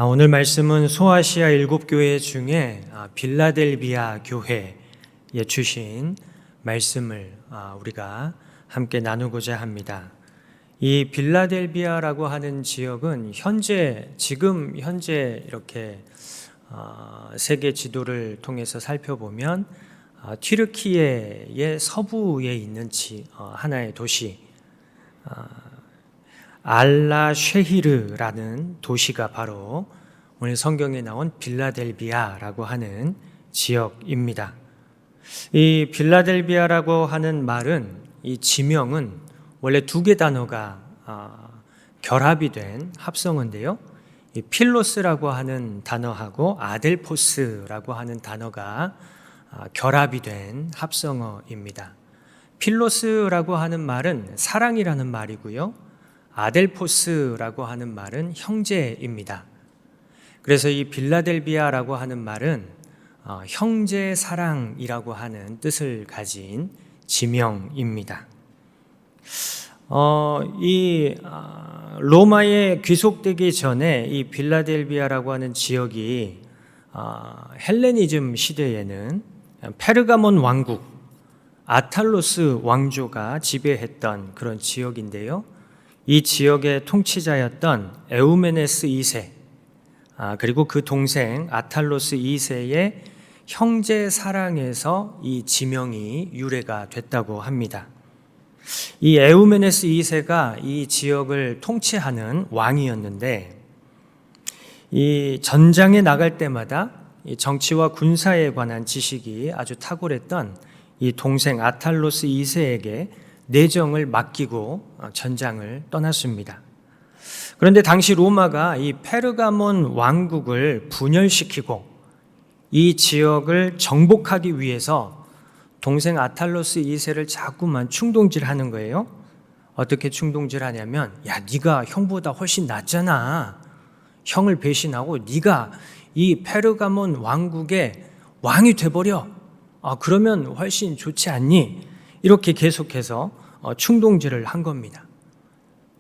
오늘 말씀은 소아시아 7교회 중에 빌라델비아 교회에 주신 말씀을 우리가 함께 나누고자 합니다. 이 빌라델비아라고 하는 지역은 지금 현재 이렇게 세계 지도를 통해서 살펴보면 튀르키예의 서부에 있는 하나의 도시 알라쉐히르라는 도시가 바로 오늘 성경에 나온 빌라델비아라고 하는 지역입니다. 이 빌라델비아라고 하는 말은, 이 지명은 원래 두 개 단어가 결합이 된 합성어인데요. 이 필로스라고 하는 단어하고 아델포스라고 하는 단어가 결합이 된 합성어입니다. 필로스라고 하는 말은 사랑이라는 말이고요. 아델포스라고 하는 말은 형제입니다. 그래서 이 빌라델비아라고 하는 말은 형제 사랑이라고 하는 뜻을 가진 지명입니다. 로마에 귀속되기 전에 이 빌라델비아라고 하는 지역이 헬레니즘 시대에는 페르가몬 왕국, 아탈로스 왕조가 지배했던 그런 지역인데요. 이 지역의 통치자였던 에우메네스 2세, 그리고 그 동생 아탈로스 2세의 형제 사랑에서 이 지명이 유래가 됐다고 합니다. 이 에우메네스 2세가 이 지역을 통치하는 왕이었는데, 이 전장에 나갈 때마다 이 정치와 군사에 관한 지식이 아주 탁월했던 이 동생 아탈로스 2세에게 내정을 맡기고 전장을 떠났습니다. 그런데 당시 로마가 이 페르가몬 왕국을 분열시키고 이 지역을 정복하기 위해서 동생 아탈로스 2세를 자꾸만 충동질하는 거예요. 어떻게 충동질하냐면, 야, 네가 형보다 훨씬 낫잖아. 형을 배신하고 네가 이 페르가몬 왕국의 왕이 돼버려. 그러면 훨씬 좋지 않니? 이렇게 계속해서 충동질을 한 겁니다.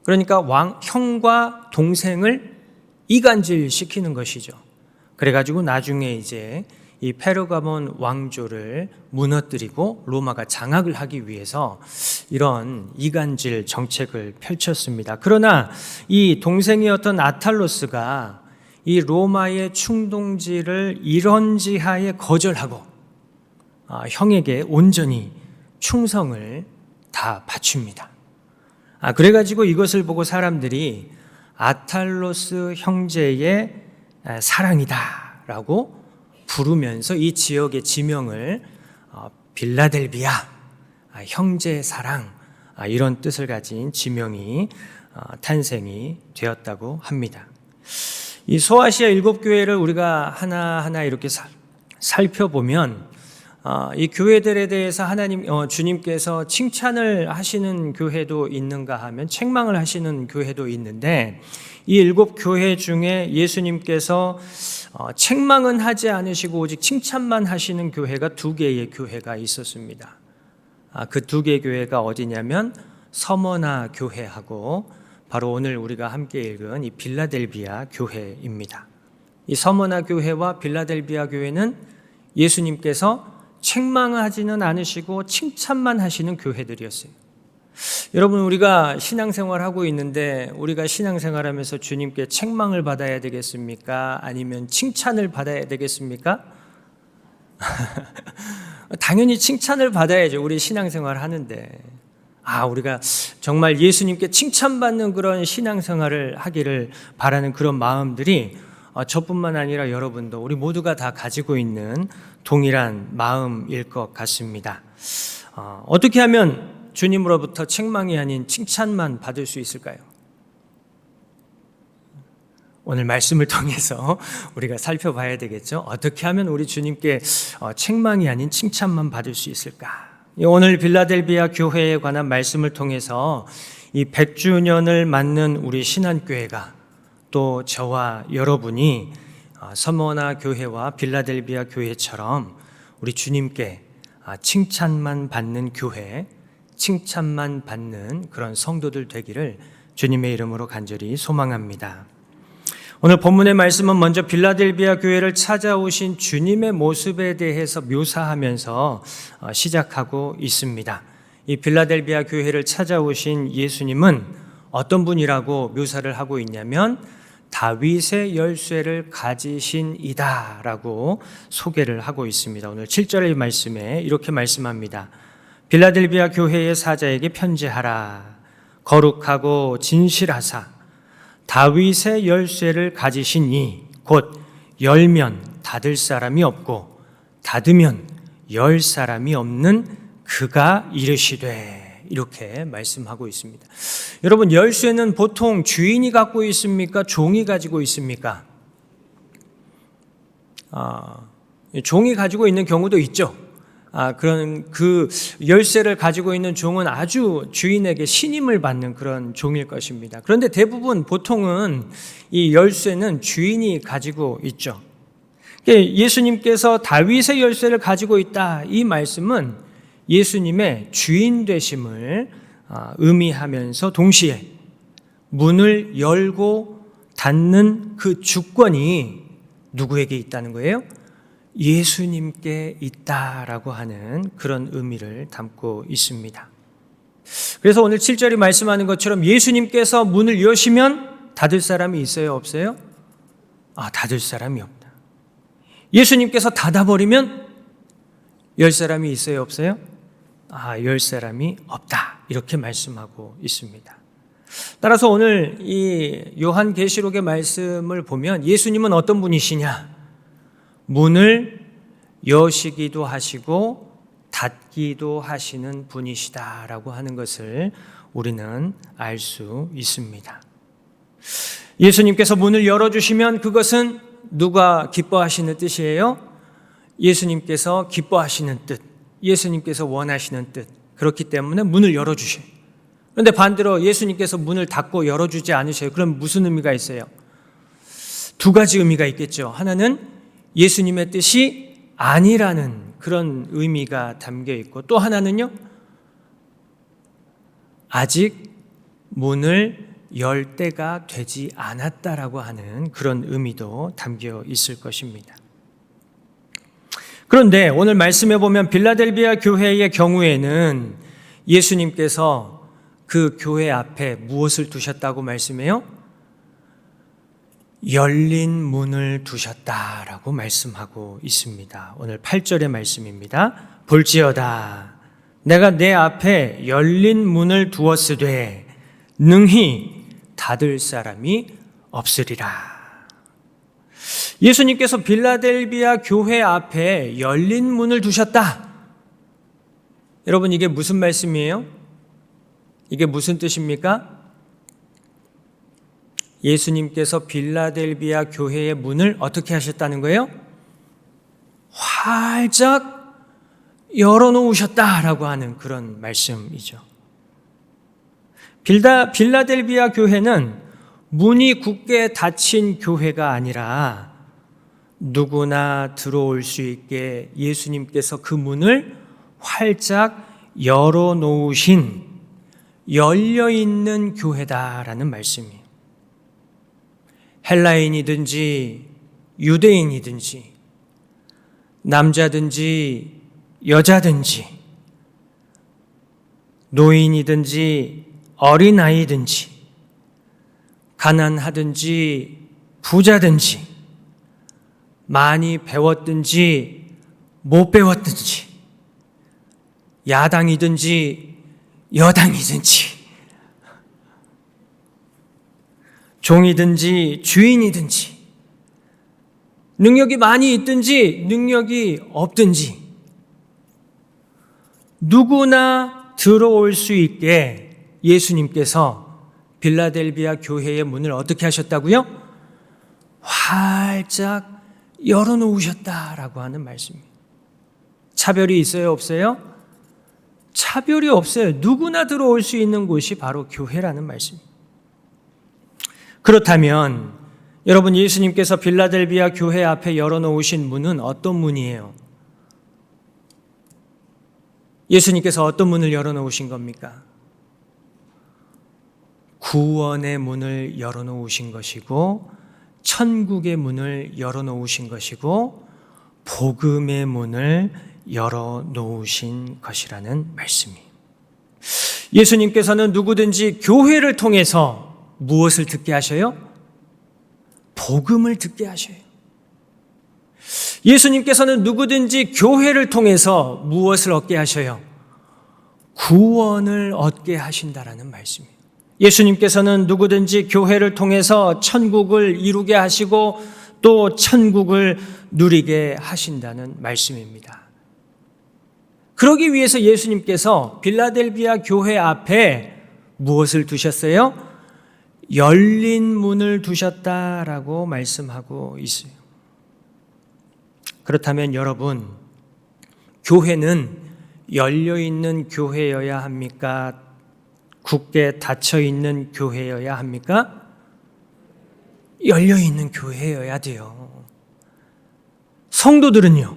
그러니까 형과 동생을 이간질시키는 것이죠. 그래가지고 나중에 이제 이 페르가몬 왕조를 무너뜨리고 로마가 장악을 하기 위해서 이런 이간질 정책을 펼쳤습니다. 그러나 이 동생이었던 아탈로스가 이 로마의 충동질을 이런지하에 거절하고 형에게 온전히 충성을 다 바칩니다. 그래가지고 이것을 보고 사람들이 아탈로스 형제의 사랑이다라고 부르면서 이 지역의 지명을 빌라델비아, 형제 사랑, 이런 뜻을 가진 지명이 탄생이 되었다고 합니다. 이 소아시아 7교회를 우리가 하나하나 이렇게 살펴보면 이 교회들에 대해서 주님께서 칭찬을 하시는 교회도 있는가 하면 책망을 하시는 교회도 있는데, 이 7교회 중에 예수님께서 책망은 하지 않으시고 오직 칭찬만 하시는 교회가 2개의 교회가 있었습니다. 그 2개의 교회가 어디냐면 서머나 교회하고 바로 오늘 우리가 함께 읽은 이 빌라델비아 교회입니다. 이 서머나 교회와 빌라델비아 교회는 예수님께서 책망하지는 않으시고 칭찬만 하시는 교회들이었어요. 여러분, 우리가 신앙생활하고 있는데 우리가 신앙생활하면서 주님께 책망을 받아야 되겠습니까? 아니면 칭찬을 받아야 되겠습니까? 당연히 칭찬을 받아야죠. 우리 신앙생활 하는데. 우리가 정말 예수님께 칭찬받는 그런 신앙생활을 하기를 바라는 그런 마음들이 저뿐만 아니라 여러분도 우리 모두가 다 가지고 있는 동일한 마음일 것 같습니다. 어떻게 하면 주님으로부터 책망이 아닌 칭찬만 받을 수 있을까요? 오늘 말씀을 통해서 우리가 살펴봐야 되겠죠. 어떻게 하면 우리 주님께 책망이 아닌 칭찬만 받을 수 있을까? 오늘 빌라델비아 교회에 관한 말씀을 통해서 이 100주년을 맞는 우리 신한교회가, 또 저와 여러분이 서머나 교회와 빌라델비아 교회처럼 우리 주님께 칭찬만 받는 교회, 칭찬만 받는 그런 성도들 되기를 주님의 이름으로 간절히 소망합니다. 오늘 본문의 말씀은 먼저 빌라델비아 교회를 찾아오신 주님의 모습에 대해서 묘사하면서 시작하고 있습니다. 이 빌라델비아 교회를 찾아오신 예수님은 어떤 분이라고 묘사를 하고 있냐면 다윗의 열쇠를 가지신 이다라고 소개를 하고 있습니다. 오늘 7절의 말씀에 이렇게 말씀합니다. 빌라델비아 교회의 사자에게 편지하라. 거룩하고 진실하사 다윗의 열쇠를 가지신 이 곧 열면 닫을 사람이 없고 닫으면 열 사람이 없는 그가 이르시되, 이렇게 말씀하고 있습니다. 여러분, 열쇠는 보통 주인이 갖고 있습니까? 종이 가지고 있습니까? 종이 가지고 있는 경우도 있죠. 그런 그 열쇠를 가지고 있는 종은 아주 주인에게 신임을 받는 그런 종일 것입니다. 그런데 대부분 보통은 이 열쇠는 주인이 가지고 있죠. 예수님께서 다윗의 열쇠를 가지고 있다, 이 말씀은 예수님의 주인 되심을 의미하면서 동시에 문을 열고 닫는 그 주권이 누구에게 있다는 거예요? 예수님께 있다라고 하는 그런 의미를 담고 있습니다. 그래서 오늘 7절이 말씀하는 것처럼 예수님께서 문을 여시면 닫을 사람이 있어요, 없어요? 닫을 사람이 없다. 예수님께서 닫아버리면 열 사람이 있어요, 없어요? 열 사람이 없다. 이렇게 말씀하고 있습니다. 따라서 오늘 이 요한계시록의 말씀을 보면 예수님은 어떤 분이시냐? 문을 여시기도 하시고 닫기도 하시는 분이시다라고 하는 것을 우리는 알 수 있습니다. 예수님께서 문을 열어주시면 그것은 누가 기뻐하시는 뜻이에요? 예수님께서 기뻐하시는 뜻, 예수님께서 원하시는 뜻. 그렇기 때문에 문을 열어주셔요. 그런데 반대로 예수님께서 문을 닫고 열어주지 않으셔요. 그럼 무슨 의미가 있어요? 두 가지 의미가 있겠죠. 하나는 예수님의 뜻이 아니라는 그런 의미가 담겨 있고, 또 하나는요, 아직 문을 열 때가 되지 않았다라고 하는 그런 의미도 담겨 있을 것입니다. 그런데 오늘 말씀해 보면 빌라델비아 교회의 경우에는 예수님께서 그 교회 앞에 무엇을 두셨다고 말씀해요? 열린 문을 두셨다라고 말씀하고 있습니다. 오늘 8절의 말씀입니다. 볼지어다 내가 내 앞에 열린 문을 두었으되 능히 닫을 사람이 없으리라. 예수님께서 빌라델비아 교회 앞에 열린 문을 두셨다. 여러분, 이게 무슨 말씀이에요? 이게 무슨 뜻입니까? 예수님께서 빌라델비아 교회의 문을 어떻게 하셨다는 거예요? 활짝 열어놓으셨다라고 하는 그런 말씀이죠. 빌라델비아 교회는 문이 굳게 닫힌 교회가 아니라 누구나 들어올 수 있게 예수님께서 그 문을 활짝 열어놓으신 열려있는 교회다라는 말씀이에요. 헬라인이든지 유대인이든지 남자든지 여자든지 노인이든지 어린아이든지 가난하든지 부자든지 많이 배웠든지 못 배웠든지 야당이든지 여당이든지 종이든지 주인이든지 능력이 많이 있든지 능력이 없든지 누구나 들어올 수 있게 예수님께서 빌라델비아 교회의 문을 어떻게 하셨다고요? 활짝 열어놓으셨다라고 하는 말씀입니다. 차별이 있어요, 없어요? 차별이 없어요. 누구나 들어올 수 있는 곳이 바로 교회라는 말씀입니다. 그렇다면 여러분, 예수님께서 빌라델비아 교회 앞에 열어놓으신 문은 어떤 문이에요? 예수님께서 어떤 문을 열어놓으신 겁니까? 구원의 문을 열어놓으신 것이고 천국의 문을 열어놓으신 것이고 복음의 문을 열어놓으신 것이라는 말씀이에요. 예수님께서는 누구든지 교회를 통해서 무엇을 듣게 하셔요? 복음을 듣게 하셔요. 예수님께서는 누구든지 교회를 통해서 무엇을 얻게 하셔요? 구원을 얻게 하신다라는 말씀이에요. 예수님께서는 누구든지 교회를 통해서 천국을 이루게 하시고 또 천국을 누리게 하신다는 말씀입니다. 그러기 위해서 예수님께서 빌라델비아 교회 앞에 무엇을 두셨어요? 열린 문을 두셨다라고 말씀하고 있어요. 그렇다면 여러분, 교회는 열려있는 교회여야 합니까? 굳게 닫혀있는 교회여야 합니까? 열려있는 교회여야 돼요. 성도들은요?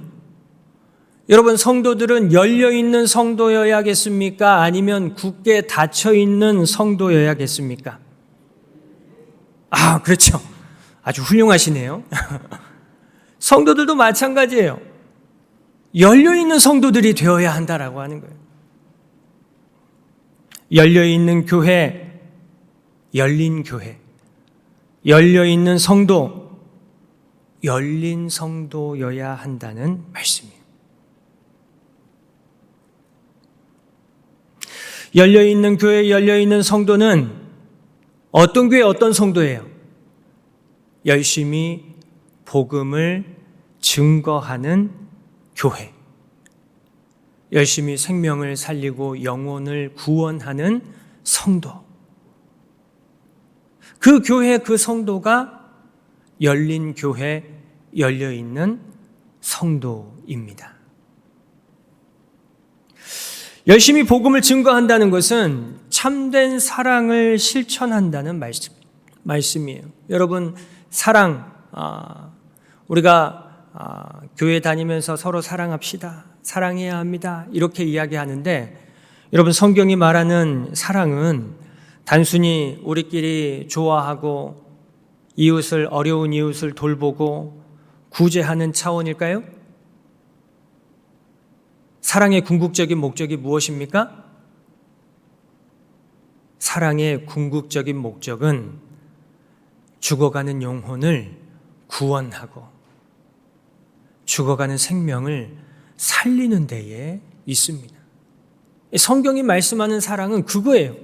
여러분, 성도들은 열려있는 성도여야겠습니까? 아니면 굳게 닫혀있는 성도여야겠습니까? 그렇죠. 아주 훌륭하시네요. 성도들도 마찬가지예요. 열려있는 성도들이 되어야 한다라고 하는 거예요. 열려있는 교회, 열린 교회, 열려있는 성도, 열린 성도여야 한다는 말씀이에요. 열려있는 교회, 열려있는 성도는 어떤 교회, 어떤 성도예요? 열심히 복음을 증거하는 교회, 열심히 생명을 살리고 영혼을 구원하는 성도, 그 교회, 그 성도가 열린 교회, 열려있는 성도입니다. 열심히 복음을 증거한다는 것은 참된 사랑을 실천한다는 말씀이에요. 여러분, 사랑, 우리가 교회 다니면서 서로 사랑합시다, 사랑해야 합니다, 이렇게 이야기하는데, 여러분, 성경이 말하는 사랑은 단순히 우리끼리 좋아하고 이웃을, 어려운 이웃을 돌보고 구제하는 차원일까요? 사랑의 궁극적인 목적이 무엇입니까? 사랑의 궁극적인 목적은 죽어가는 영혼을 구원하고 죽어가는 생명을 살리는 데에 있습니다. 성경이 말씀하는 사랑은 그거예요.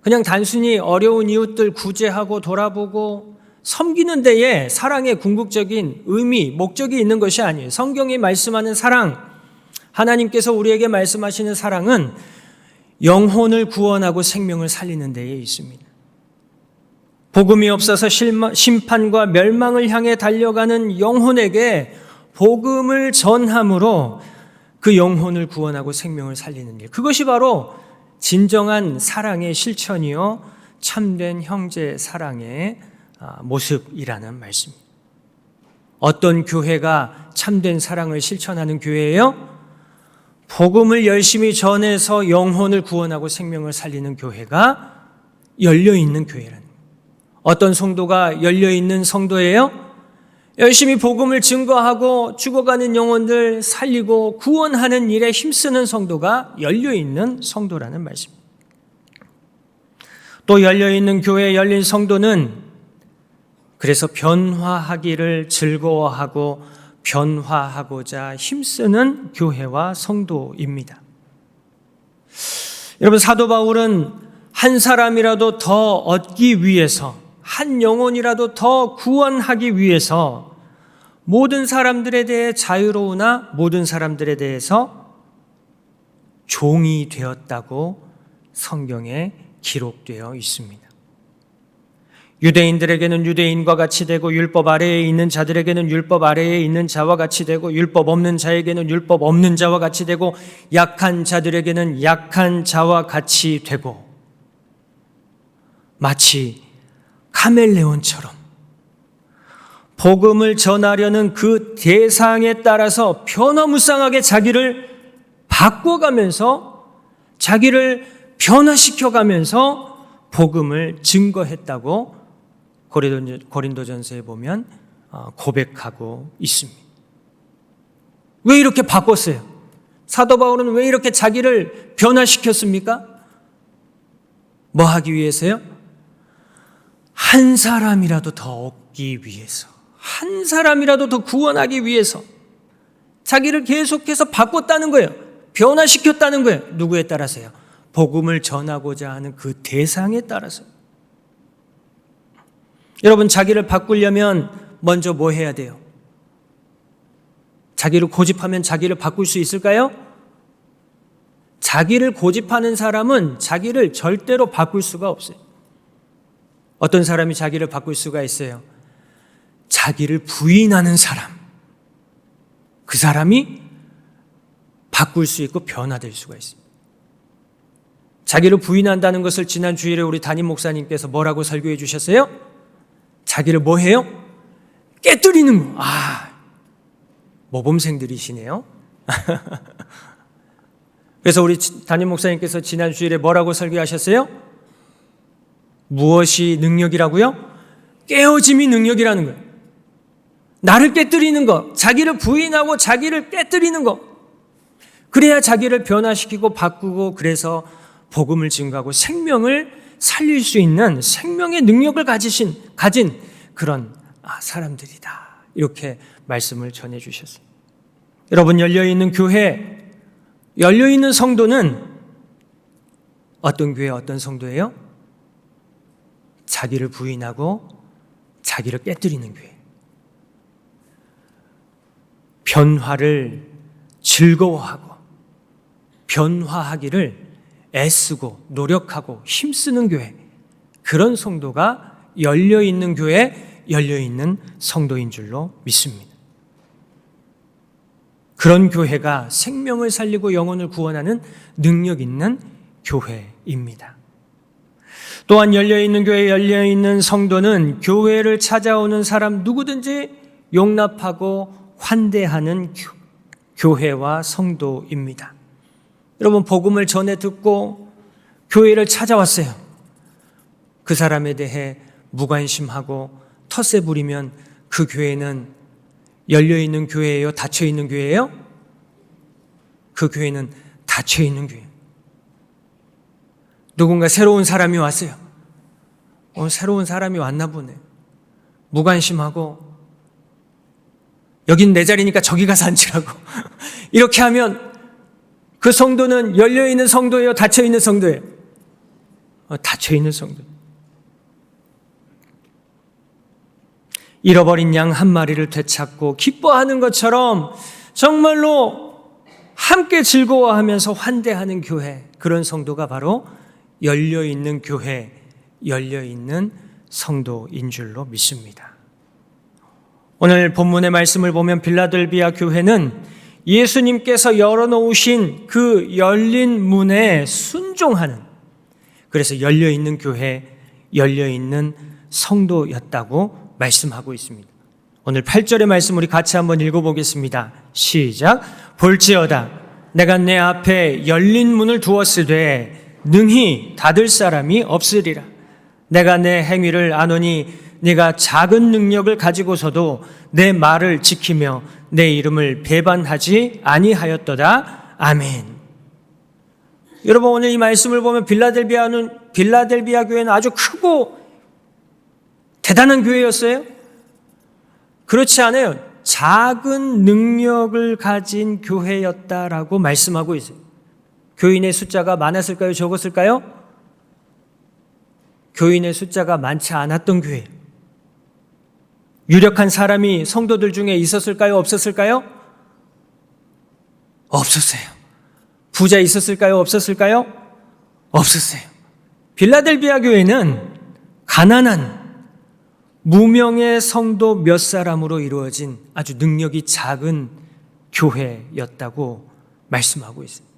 그냥 단순히 어려운 이웃들 구제하고 돌아보고 섬기는 데에 사랑의 궁극적인 의미, 목적이 있는 것이 아니에요. 성경이 말씀하는 사랑, 하나님께서 우리에게 말씀하시는 사랑은 영혼을 구원하고 생명을 살리는 데에 있습니다. 복음이 없어서 심판과 멸망을 향해 달려가는 영혼에게 복음을 전함으로 그 영혼을 구원하고 생명을 살리는 일, 그것이 바로 진정한 사랑의 실천이요 참된 형제 사랑의 모습이라는 말씀입니다. 어떤 교회가 참된 사랑을 실천하는 교회예요? 복음을 열심히 전해서 영혼을 구원하고 생명을 살리는 교회가 열려있는 교회라는 거예요. 어떤 성도가 열려있는 성도예요? 열심히 복음을 증거하고 죽어가는 영혼들 살리고 구원하는 일에 힘쓰는 성도가 열려있는 성도라는 말씀입니다. 또 열려있는 교회에 열린 성도는 그래서 변화하기를 즐거워하고 변화하고자 힘쓰는 교회와 성도입니다. 여러분, 사도 바울은 한 사람이라도 더 얻기 위해서, 한 영혼이라도 더 구원하기 위해서 모든 사람들에 대해 자유로우나 모든 사람들에 대해서 종이 되었다고 성경에 기록되어 있습니다. 유대인들에게는 유대인과 같이 되고 율법 아래에 있는 자들에게는 율법 아래에 있는 자와 같이 되고 율법 없는 자에게는 율법 없는 자와 같이 되고 약한 자들에게는 약한 자와 같이 되고, 마치 카멜레온처럼 복음을 전하려는 그 대상에 따라서 변화무쌍하게 자기를 바꿔가면서 자기를 변화시켜가면서 복음을 증거했다고 고린도전서에 보면 고백하고 있습니다. 왜 이렇게 바꿨어요? 사도 바울은 왜 이렇게 자기를 변화시켰습니까? 뭐 하기 위해서요? 한 사람이라도 더 얻기 위해서, 한 사람이라도 더 구원하기 위해서 자기를 계속해서 바꿨다는 거예요. 변화시켰다는 거예요. 누구에 따라서요? 복음을 전하고자 하는 그 대상에 따라서. 여러분, 자기를 바꾸려면 먼저 뭐 해야 돼요? 자기를 고집하면 자기를 바꿀 수 있을까요? 자기를 고집하는 사람은 자기를 절대로 바꿀 수가 없어요. 어떤 사람이 자기를 바꿀 수가 있어요? 자기를 부인하는 사람. 그 사람이 바꿀 수 있고 변화될 수가 있습니다. 자기를 부인한다는 것을 지난 주일에 우리 담임 목사님께서 뭐라고 설교해 주셨어요? 자기를 뭐 해요? 깨뜨리는 거. 모범생들이시네요. 그래서 우리 담임 목사님께서 지난 주일에 뭐라고 설교하셨어요? 무엇이 능력이라고요? 깨어짐이 능력이라는 거예요. 나를 깨뜨리는 거, 자기를 부인하고 자기를 깨뜨리는 거. 그래야 자기를 변화시키고 바꾸고, 그래서 복음을 증거하고 생명을 살릴 수 있는 생명의 능력을 가진 그런 사람들이다. 이렇게 말씀을 전해 주셨어요. 여러분, 열려있는 교회, 열려있는 성도는 어떤 교회, 어떤 성도예요? 자기를 부인하고 자기를 깨뜨리는 교회. 변화를 즐거워하고 변화하기를 애쓰고 노력하고 힘쓰는 교회. 그런 성도가 열려있는 교회, 열려있는 성도인 줄로 믿습니다. 그런 교회가 생명을 살리고 영혼을 구원하는 능력 있는 교회입니다. 또한 열려있는 교회, 열려있는 성도는 교회를 찾아오는 사람 누구든지 용납하고 환대하는 교회와 성도입니다. 여러분, 복음을 전해 듣고 교회를 찾아왔어요. 그 사람에 대해 무관심하고 텃세 부리면 그 교회는 열려있는 교회예요? 닫혀있는 교회예요? 그 교회는 닫혀있는 교회예요. 누군가 새로운 사람이 왔어요. 새로운 사람이 왔나 보네. 무관심하고 여긴 내 자리니까 저기 가서 앉으라고 이렇게 하면 그 성도는 열려있는 성도예요? 닫혀있는 성도예요? 닫혀있는 성도. 잃어버린 양 한 마리를 되찾고 기뻐하는 것처럼 정말로 함께 즐거워하면서 환대하는 교회, 그런 성도가 바로 열려있는 교회, 열려있는 성도인 줄로 믿습니다. 오늘 본문의 말씀을 보면 빌라델비아 교회는 예수님께서 열어놓으신 그 열린 문에 순종하는, 그래서 열려있는 교회, 열려있는 성도였다고 말씀하고 있습니다. 오늘 8절의 말씀 우리 같이 한번 읽어보겠습니다. 시작. 볼지어다 내가 내 앞에 열린 문을 두었으되 능히 닫을 사람이 없으리라. 내가 내 행위를 아노니 네가 작은 능력을 가지고서도 내 말을 지키며 내 이름을 배반하지 아니하였도다. 아멘. 여러분, 오늘 이 말씀을 보면 빌라델비아 교회는 아주 크고 대단한 교회였어요? 그렇지 않아요. 작은 능력을 가진 교회였다라고 말씀하고 있어요. 교인의 숫자가 많았을까요? 적었을까요? 교인의 숫자가 많지 않았던 교회. 유력한 사람이 성도들 중에 있었을까요? 없었을까요? 없었어요. 부자 있었을까요? 없었을까요? 없었어요. 빌라델비아 교회는 가난한 무명의 성도 몇 사람으로 이루어진 아주 능력이 작은 교회였다고 말씀하고 있습니다.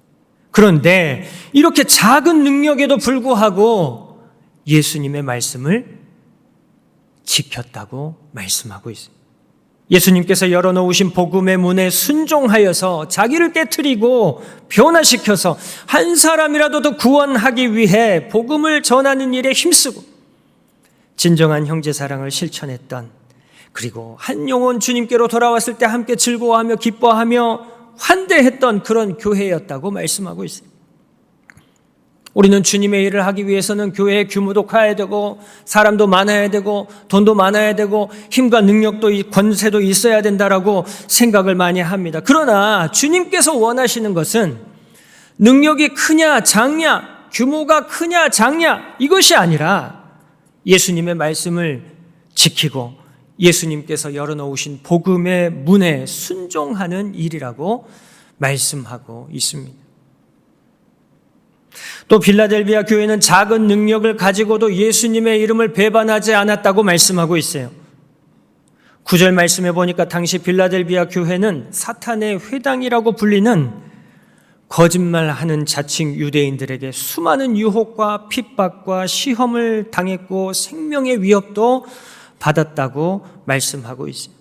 그런데 이렇게 작은 능력에도 불구하고 예수님의 말씀을 지켰다고 말씀하고 있습니다. 예수님께서 열어놓으신 복음의 문에 순종하여서 자기를 깨트리고 변화시켜서 한 사람이라도 더 구원하기 위해 복음을 전하는 일에 힘쓰고 진정한 형제 사랑을 실천했던, 그리고 한 영혼 주님께로 돌아왔을 때 함께 즐거워하며 기뻐하며 환대했던 그런 교회였다고 말씀하고 있어요. 우리는 주님의 일을 하기 위해서는 교회의 규모도 커야 되고 사람도 많아야 되고 돈도 많아야 되고 힘과 능력도 권세도 있어야 된다라고 생각을 많이 합니다. 그러나 주님께서 원하시는 것은 능력이 크냐 작냐, 규모가 크냐 작냐, 이것이 아니라 예수님의 말씀을 지키고 예수님께서 열어놓으신 복음의 문에 순종하는 일이라고 말씀하고 있습니다. 또 빌라델비아 교회는 작은 능력을 가지고도 예수님의 이름을 배반하지 않았다고 말씀하고 있어요. 9절 말씀해 보니까 당시 빌라델비아 교회는 사탄의 회당이라고 불리는 거짓말하는 자칭 유대인들에게 수많은 유혹과 핍박과 시험을 당했고 생명의 위협도 받았다고 말씀하고 있어요.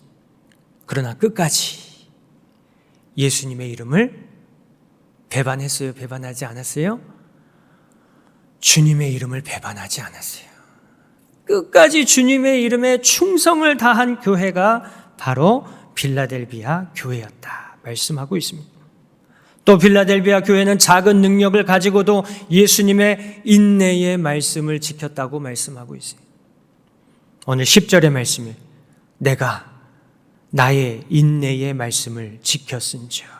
그러나 끝까지 예수님의 이름을 배반했어요? 배반하지 않았어요? 주님의 이름을 배반하지 않았어요. 끝까지 주님의 이름에 충성을 다한 교회가 바로 빌라델비아 교회였다 말씀하고 있습니다. 또 빌라델비아 교회는 작은 능력을 가지고도 예수님의 인내의 말씀을 지켰다고 말씀하고 있어요. 오늘 10절의 말씀에 내가 나의 인내의 말씀을 지켰은즉.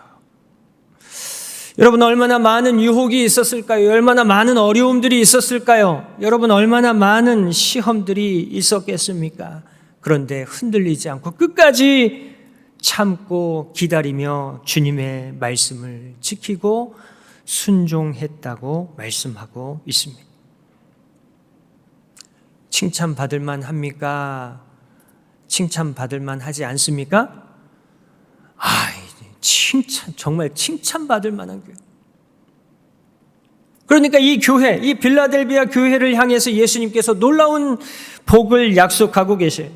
여러분, 얼마나 많은 유혹이 있었을까요? 얼마나 많은 어려움들이 있었을까요? 여러분, 얼마나 많은 시험들이 있었겠습니까? 그런데 흔들리지 않고 끝까지 참고 기다리며 주님의 말씀을 지키고 순종했다고 말씀하고 있습니다. 칭찬받을 만합니까? 칭찬받을 만하지 않습니까? 정말 칭찬받을 만한 교회. 그러니까 이 교회, 이 빌라델비아 교회를 향해서 예수님께서 놀라운 복을 약속하고 계세요.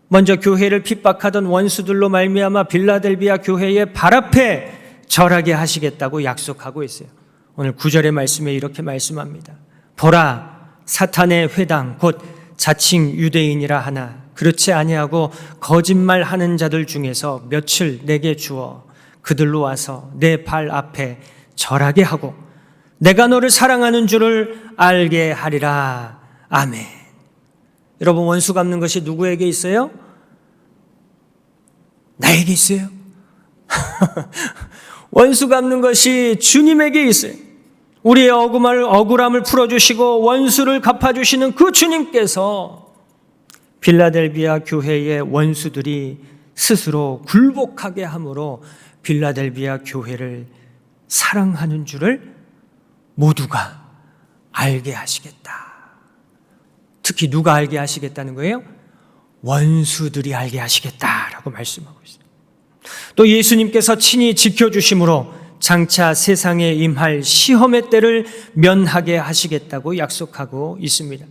먼저 교회를 핍박하던 원수들로 말미암아 빌라델비아 교회의 발 앞에 절하게 하시겠다고 약속하고 있어요. 오늘 9절의 말씀에 이렇게 말씀합니다. 보라, 사탄의 회당 곧 자칭 유대인이라 하나 그렇지 아니하고 거짓말하는 자들 중에서 며칠 내게 주어 그들로 와서 내 발 앞에 절하게 하고 내가 너를 사랑하는 줄을 알게 하리라. 아멘. 여러분, 원수 갚는 것이 누구에게 있어요? 나에게 있어요. 원수 갚는 것이 주님에게 있어요. 우리의 억울함을 풀어주시고 원수를 갚아주시는 그 주님께서 빌라델비아 교회의 원수들이 스스로 굴복하게 함으로 빌라델비아 교회를 사랑하는 줄을 모두가 알게 하시겠다. 특히 누가 알게 하시겠다는 거예요? 원수들이 알게 하시겠다라고 말씀하고 있어요. 또 예수님께서 친히 지켜주심으로 장차 세상에 임할 시험의 때를 면하게 하시겠다고 약속하고 있습니다.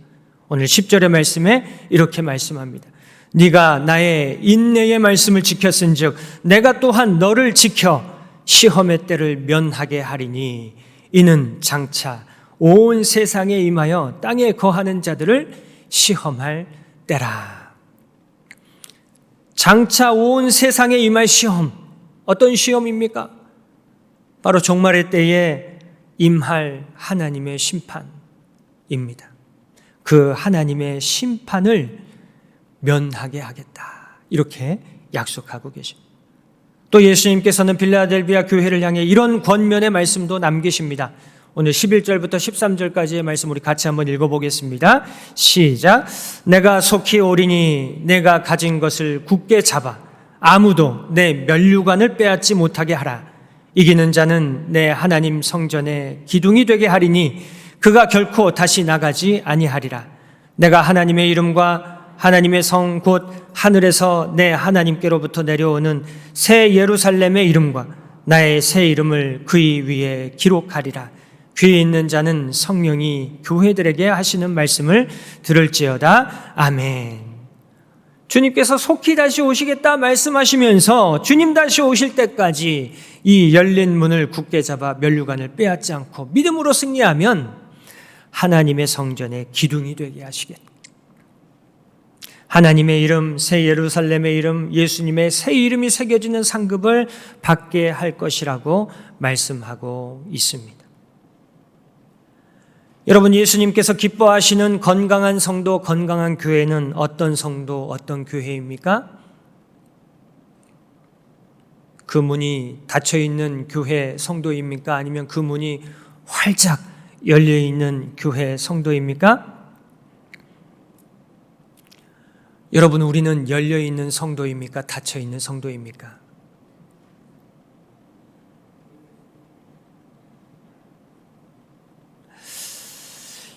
오늘 10절의 말씀에 이렇게 말씀합니다. 네가 나의 인내의 말씀을 지켰은즉 내가 또한 너를 지켜 시험의 때를 면하게 하리니 이는 장차 온 세상에 임하여 땅에 거하는 자들을 시험할 때라. 장차 온 세상에 임할 시험, 어떤 시험입니까? 바로 종말의 때에 임할 하나님의 심판입니다. 그 하나님의 심판을 면하게 하겠다, 이렇게 약속하고 계십니다. 또 예수님께서는 빌라델비아 교회를 향해 이런 권면의 말씀도 남기십니다. 오늘 11절부터 13절까지의 말씀 우리 같이 한번 읽어보겠습니다. 시작. 내가 속히 오리니 내가 가진 것을 굳게 잡아 아무도 내 면류관을 빼앗지 못하게 하라. 이기는 자는 내 하나님 성전의 기둥이 되게 하리니 그가 결코 다시 나가지 아니하리라. 내가 하나님의 이름과 하나님의 성 곧 하늘에서 내 하나님께로부터 내려오는 새 예루살렘의 이름과 나의 새 이름을 그의 위에 기록하리라. 귀에 있는 자는 성령이 교회들에게 하시는 말씀을 들을지어다. 아멘. 주님께서 속히 다시 오시겠다 말씀하시면서 주님 다시 오실 때까지 이 열린 문을 굳게 잡아 면류관을 빼앗지 않고 믿음으로 승리하면 하나님의 성전의 기둥이 되게 하시겠다. 하나님의 이름, 새 예루살렘의 이름, 예수님의 새 이름이 새겨지는 상급을 받게 할 것이라고 말씀하고 있습니다. 여러분, 예수님께서 기뻐하시는 건강한 성도, 건강한 교회는 어떤 성도, 어떤 교회입니까? 그 문이 닫혀있는 교회 성도입니까? 아니면 그 문이 활짝 열려있는 교회 성도입니까? 여러분, 우리는 열려있는 성도입니까? 닫혀있는 성도입니까?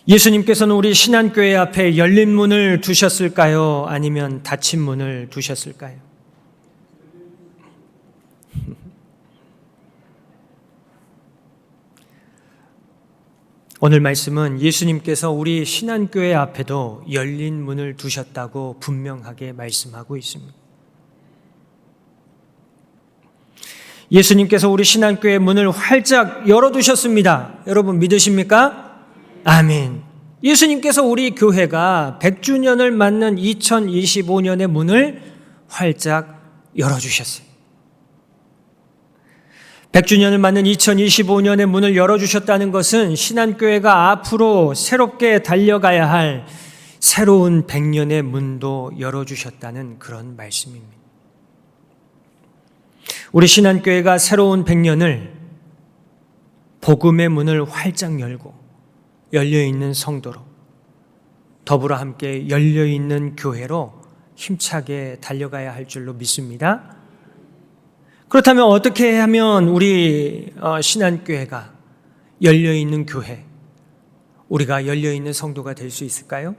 예수님께서는 우리 신안교회 앞에 열린 문을 두셨을까요? 아니면 닫힌 문을 두셨을까요? 오늘 말씀은 예수님께서 우리 신안교회 앞에도 열린 문을 두셨다고 분명하게 말씀하고 있습니다. 예수님께서 우리 신안교회 문을 활짝 열어두셨습니다. 여러분 믿으십니까? 아멘. 예수님께서 우리 교회가 100주년을 맞는 2025년의 문을 활짝 열어주셨어요. 100주년을 맞는 2025년의 문을 열어주셨다는 것은 신안교회가 앞으로 새롭게 달려가야 할 새로운 100년의 문도 열어주셨다는 그런 말씀입니다. 우리 신안교회가 새로운 100년을 복음의 문을 활짝 열고 열려있는 성도로 더불어 함께 열려있는 교회로 힘차게 달려가야 할 줄로 믿습니다. 그렇다면 어떻게 하면 우리 신안교회가 열려있는 교회, 우리가 열려있는 성도가 될 수 있을까요?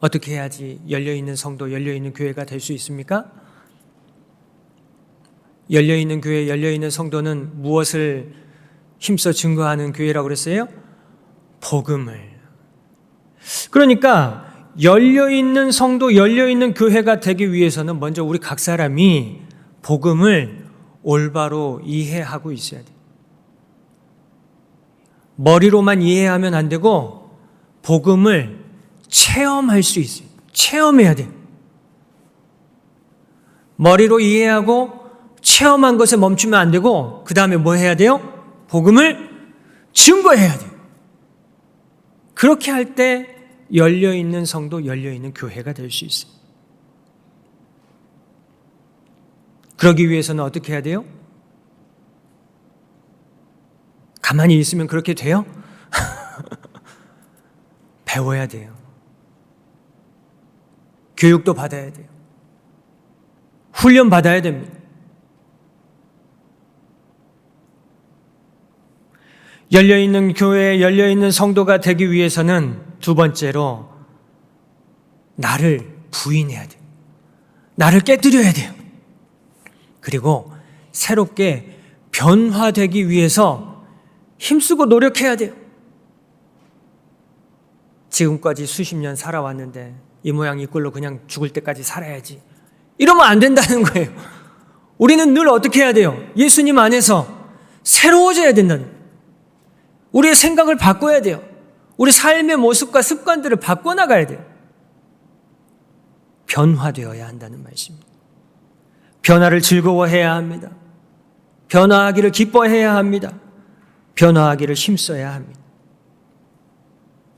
어떻게 해야지 열려있는 성도, 열려있는 교회가 될 수 있습니까? 열려있는 교회, 열려있는 성도는 무엇을 힘써 증거하는 교회라고 그랬어요? 복음을. 그러니까 열려있는 성도, 열려있는 교회가 되기 위해서는 먼저 우리 각 사람이 복음을 올바로 이해하고 있어야 돼요. 머리로만 이해하면 안 되고 복음을 체험할 수 있어요. 체험해야 돼요. 머리로 이해하고 체험한 것에 멈추면 안 되고 그 다음에 뭐 해야 돼요? 복음을 증거해야 돼요. 그렇게 할 때 열려있는 성도, 열려있는 교회가 될 수 있어요. 그러기 위해서는 어떻게 해야 돼요? 가만히 있으면 그렇게 돼요? 배워야 돼요. 교육도 받아야 돼요. 훈련 받아야 됩니다. 열려있는 교회, 열려있는 성도가 되기 위해서는 두 번째로 나를 부인해야 돼요. 나를 깨뜨려야 돼요. 그리고 새롭게 변화되기 위해서 힘쓰고 노력해야 돼요. 지금까지 수십 년 살아왔는데 이 모양 이 꼴로 그냥 죽을 때까지 살아야지. 이러면 안 된다는 거예요. 우리는 늘 어떻게 해야 돼요? 예수님 안에서 새로워져야 된다는 거예요. 우리의 생각을 바꿔야 돼요. 우리 삶의 모습과 습관들을 바꿔나가야 돼요. 변화되어야 한다는 말씀입니다. 변화를 즐거워해야 합니다. 변화하기를 기뻐해야 합니다. 변화하기를 힘써야 합니다.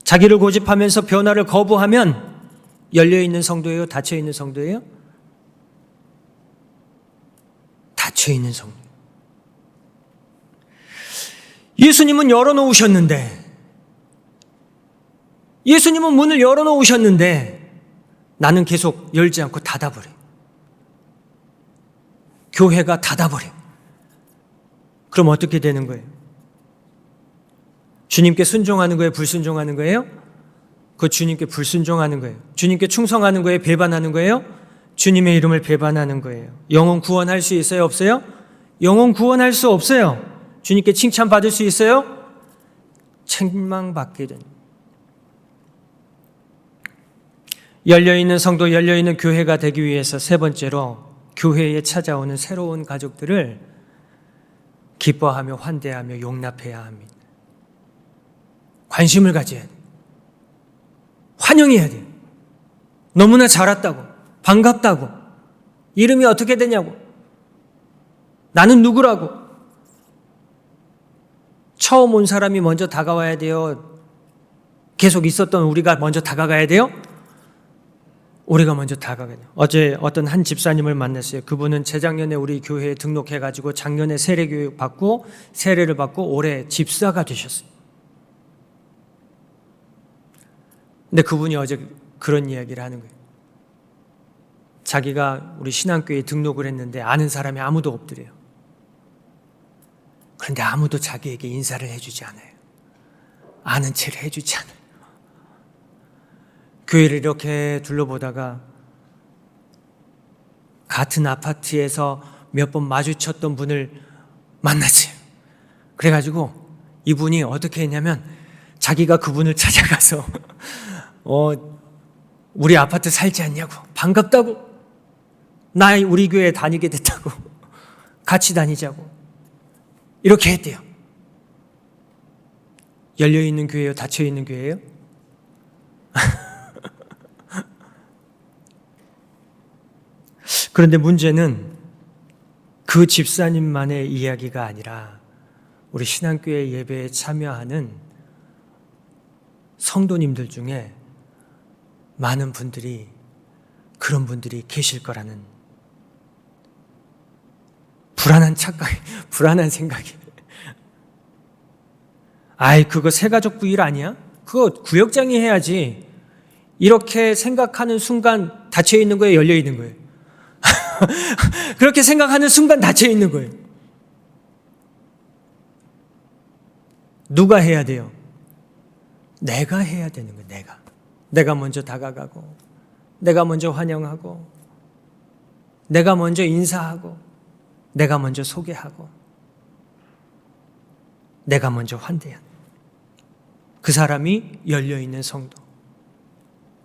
자기를 고집하면서 변화를 거부하면 열려있는 성도예요? 닫혀있는 성도예요? 닫혀있는 성도. 예수님은 열어놓으셨는데, 예수님은 문을 열어놓으셨는데 나는 계속 열지 않고 닫아버려. 교회가 닫아버려. 그럼 어떻게 되는 거예요? 주님께 순종하는 거예요? 불순종하는 거예요? 그 주님께 불순종하는 거예요. 주님께 충성하는 거예요? 배반하는 거예요? 주님의 이름을 배반하는 거예요. 영혼 구원할 수 있어요? 없어요? 영혼 구원할 수 없어요. 주님께 칭찬받을 수 있어요? 책망받게 됩니다. 열려있는 성도, 열려있는 교회가 되기 위해서 세 번째로 교회에 찾아오는 새로운 가족들을 기뻐하며 환대하며 용납해야 합니다. 관심을 가져야 돼요. 환영해야 돼요. 너무나 잘 왔다고, 반갑다고, 이름이 어떻게 되냐고, 나는 누구라고. 처음 온 사람이 먼저 다가와야 돼요? 계속 있었던 우리가 먼저 다가가야 돼요? 우리가 먼저 다가가야 돼요. 어제 어떤 한 집사님을 만났어요. 그분은 재작년에 우리 교회에 등록해가지고 작년에 세례교육 받고 세례를 받고 올해 집사가 되셨어요. 근데 그분이 어제 그런 이야기를 하는 거예요. 자기가 우리 신앙교회에 등록을 했는데 아는 사람이 아무도 없더래요. 그런데 아무도 자기에게 인사를 해주지 않아요. 아는 체를 해주지 않아요. 교회를 이렇게 둘러보다가 같은 아파트에서 몇 번 마주쳤던 분을 만났어요. 그래가지고 이분이 어떻게 했냐면 자기가 그분을 찾아가서 우리 아파트 살지 않냐고, 반갑다고, 나 우리 교회에 다니게 됐다고, 같이 다니자고 이렇게 했대요. 열려있는 교회예요? 닫혀있는 교회예요? 그런데 문제는 그 집사님만의 이야기가 아니라 우리 신앙교회 예배에 참여하는 성도님들 중에 많은 분들이 그런 분들이 계실 거라는 불안한 착각, 불안한 생각이. 아이, 그거 새가족 부일 아니야? 그거 구역장이 해야지. 이렇게 생각하는 순간 닫혀 있는 거예요, 열려 있는 거예요? 그렇게 생각하는 순간 닫혀 있는 거예요. 누가 해야 돼요? 내가 해야 되는 거예요. 내가 먼저 다가가고, 내가 먼저 환영하고, 내가 먼저 인사하고, 내가 먼저 소개하고, 내가 먼저 환대하는 그 사람이 열려있는 성도,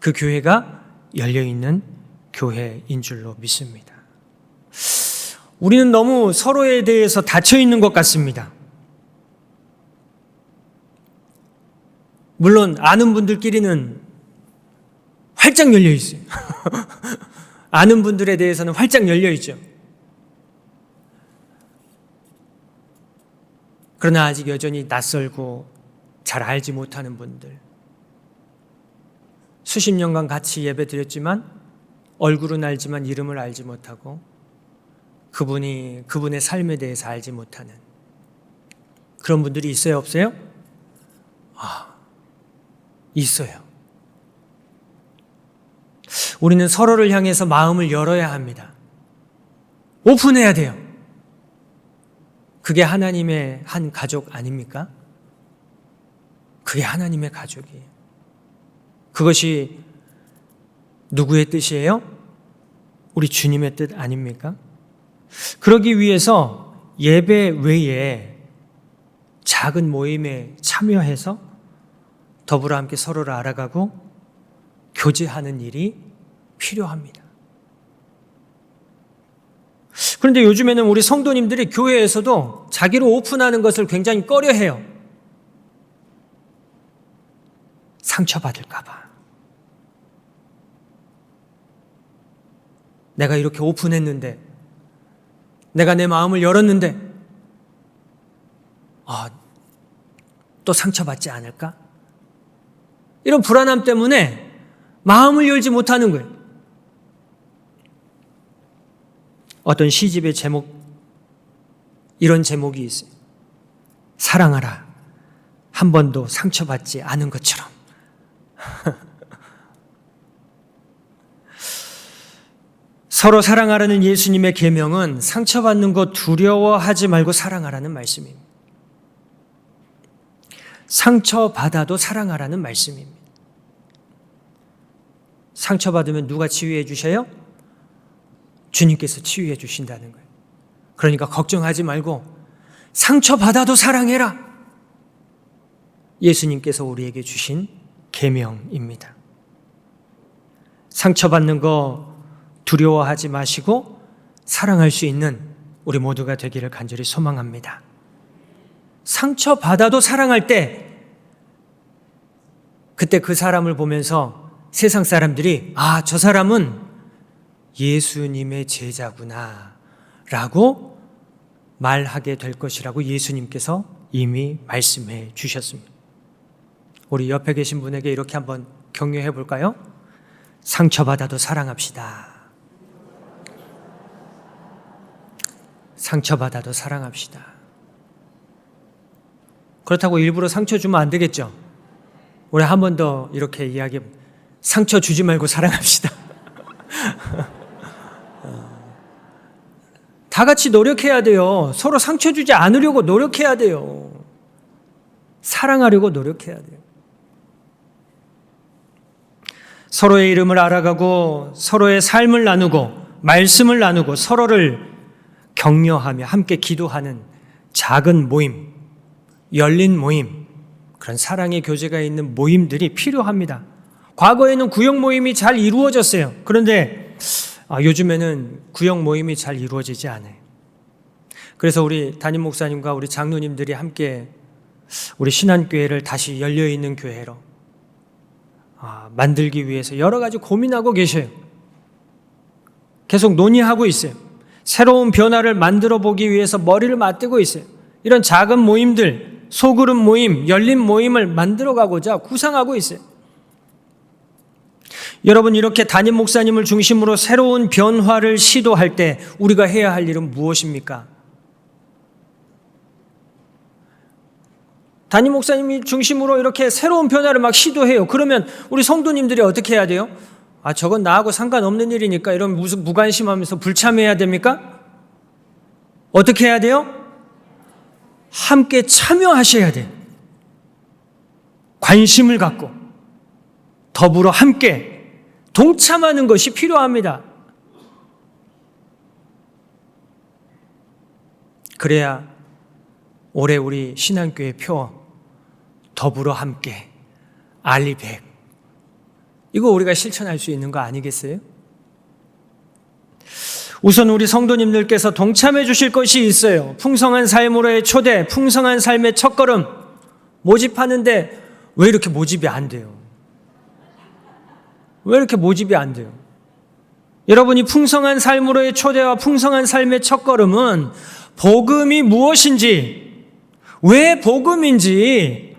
그 교회가 열려있는 교회인 줄로 믿습니다. 우리는 너무 서로에 대해서 닫혀있는 것 같습니다. 물론 아는 분들끼리는 활짝 열려 있어요. 아는 분들에 대해서는 활짝 열려 있죠. 그러나 아직 여전히 낯설고 잘 알지 못하는 분들, 수십 년간 같이 예배 드렸지만 얼굴은 알지만 이름을 알지 못하고 그분의 삶에 대해서 알지 못하는 그런 분들이 있어요, 없어요? 있어요. 우리는 서로를 향해서 마음을 열어야 합니다. 오픈해야 돼요. 그게 하나님의 한 가족 아닙니까? 그게 하나님의 가족이에요. 그것이 누구의 뜻이에요? 우리 주님의 뜻 아닙니까? 그러기 위해서 예배 외에 작은 모임에 참여해서 더불어 함께 서로를 알아가고 교제하는 일이 필요합니다. 그런데 요즘에는 우리 성도님들이 교회에서도 자기를 오픈하는 것을 굉장히 꺼려해요. 상처받을까 봐. 내가 이렇게 오픈했는데, 내가 내 마음을 열었는데 또 상처받지 않을까? 이런 불안함 때문에 마음을 열지 못하는 거예요. 어떤 시집의 이런 제목이 있어요. 사랑하라, 한 번도 상처받지 않은 것처럼. 서로 사랑하라는 예수님의 계명은 상처받는 것 두려워하지 말고 사랑하라는 말씀입니다. 상처받아도 사랑하라는 말씀입니다. 상처받으면 누가 치유해 주셔요? 주님께서 치유해 주신다는 거예요. 그러니까 걱정하지 말고 상처받아도 사랑해라. 예수님께서 우리에게 주신 계명입니다. 상처받는 거 두려워하지 마시고 사랑할 수 있는 우리 모두가 되기를 간절히 소망합니다. 상처받아도 사랑할 때, 그때 그 사람을 보면서 세상 사람들이 저 사람은 예수님의 제자구나 라고 말하게 될 것이라고 예수님께서 이미 말씀해 주셨습니다. 우리 옆에 계신 분에게 이렇게 한번 격려해 볼까요? 상처받아도 사랑합시다. 상처받아도 사랑합시다. 그렇다고 일부러 상처 주면 안 되겠죠? 우리 한 번 더 이렇게 이야기해, 상처 주지 말고 사랑합시다. 다 같이 노력해야 돼요. 서로 상처 주지 않으려고 노력해야 돼요. 사랑하려고 노력해야 돼요. 서로의 이름을 알아가고 서로의 삶을 나누고 말씀을 나누고 서로를 격려하며 함께 기도하는 작은 모임, 열린 모임, 그런 사랑의 교제가 있는 모임들이 필요합니다. 과거에는 구역 모임이 잘 이루어졌어요. 그런데 요즘에는 구역 모임이 잘 이루어지지 않아요. 그래서 우리 담임 목사님과 우리 장로님들이 함께 우리 신한교회를 다시 열려있는 교회로 만들기 위해서 여러 가지 고민하고 계셔요. 계속 논의하고 있어요. 새로운 변화를 만들어 보기 위해서 머리를 맞대고 있어요. 이런 작은 모임들, 소그룹 모임, 열린 모임을 만들어가고자 구상하고 있어요. 여러분, 이렇게 담임 목사님을 중심으로 새로운 변화를 시도할 때 우리가 해야 할 일은 무엇입니까? 담임 목사님이 중심으로 이렇게 새로운 변화를 막 시도해요. 그러면 우리 성도님들이 어떻게 해야 돼요? 저건 나하고 상관없는 일이니까 이런 무슨 무관심하면서 불참해야 됩니까? 어떻게 해야 돼요? 함께 참여하셔야 돼요. 관심을 갖고 더불어 함께 동참하는 것이 필요합니다. 그래야 올해 우리 신한교회 표 더불어 함께 알리백, 이거 우리가 실천할 수 있는 거 아니겠어요? 우선 우리 성도님들께서 동참해 주실 것이 있어요. 풍성한 삶으로의 초대, 풍성한 삶의 첫걸음 모집하는데 왜 이렇게 모집이 안 돼요? 왜 이렇게 모집이 안 돼요? 여러분이 풍성한 삶으로의 초대와 풍성한 삶의 첫걸음은 복음이 무엇인지, 왜 복음인지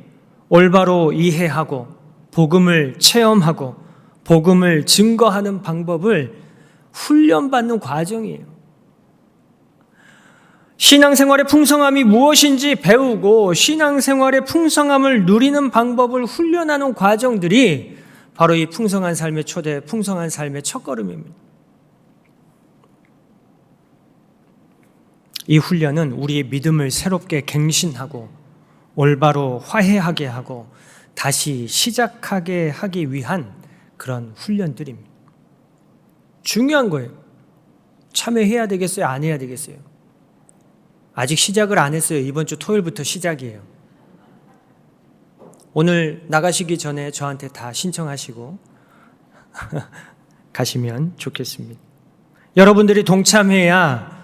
올바로 이해하고 복음을 체험하고 복음을 증거하는 방법을 훈련받는 과정이에요. 신앙생활의 풍성함이 무엇인지 배우고 신앙생활의 풍성함을 누리는 방법을 훈련하는 과정들이 바로 이 풍성한 삶의 초대, 풍성한 삶의 첫걸음입니다. 이 훈련은 우리의 믿음을 새롭게 갱신하고 올바로 화해하게 하고 다시 시작하게 하기 위한 그런 훈련들입니다. 중요한 거예요. 참여해야 되겠어요? 안 해야 되겠어요? 아직 시작을 안 했어요. 이번 주 토요일부터 시작이에요. 오늘 나가시기 전에 저한테 다 신청하시고 가시면 좋겠습니다. 여러분들이 동참해야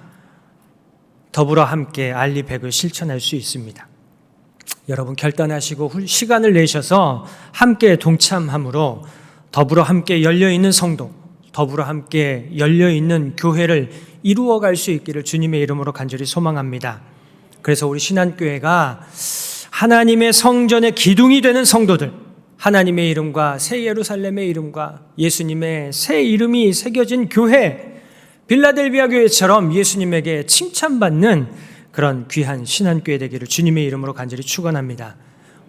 더불어 함께 알리백을 실천할 수 있습니다. 여러분 결단하시고 시간을 내셔서 함께 동참함으로 더불어 함께 열려있는 성도, 더불어 함께 열려있는 교회를 이루어갈 수 있기를 주님의 이름으로 간절히 소망합니다. 그래서 우리 신한교회가 하나님의 성전의 기둥이 되는 성도들, 하나님의 이름과 새 예루살렘의 이름과 예수님의 새 이름이 새겨진 교회, 빌라델비아 교회처럼 예수님에게 칭찬받는 그런 귀한 신한교회 되기를 주님의 이름으로 간절히 축원합니다.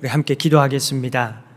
우리 함께 기도하겠습니다.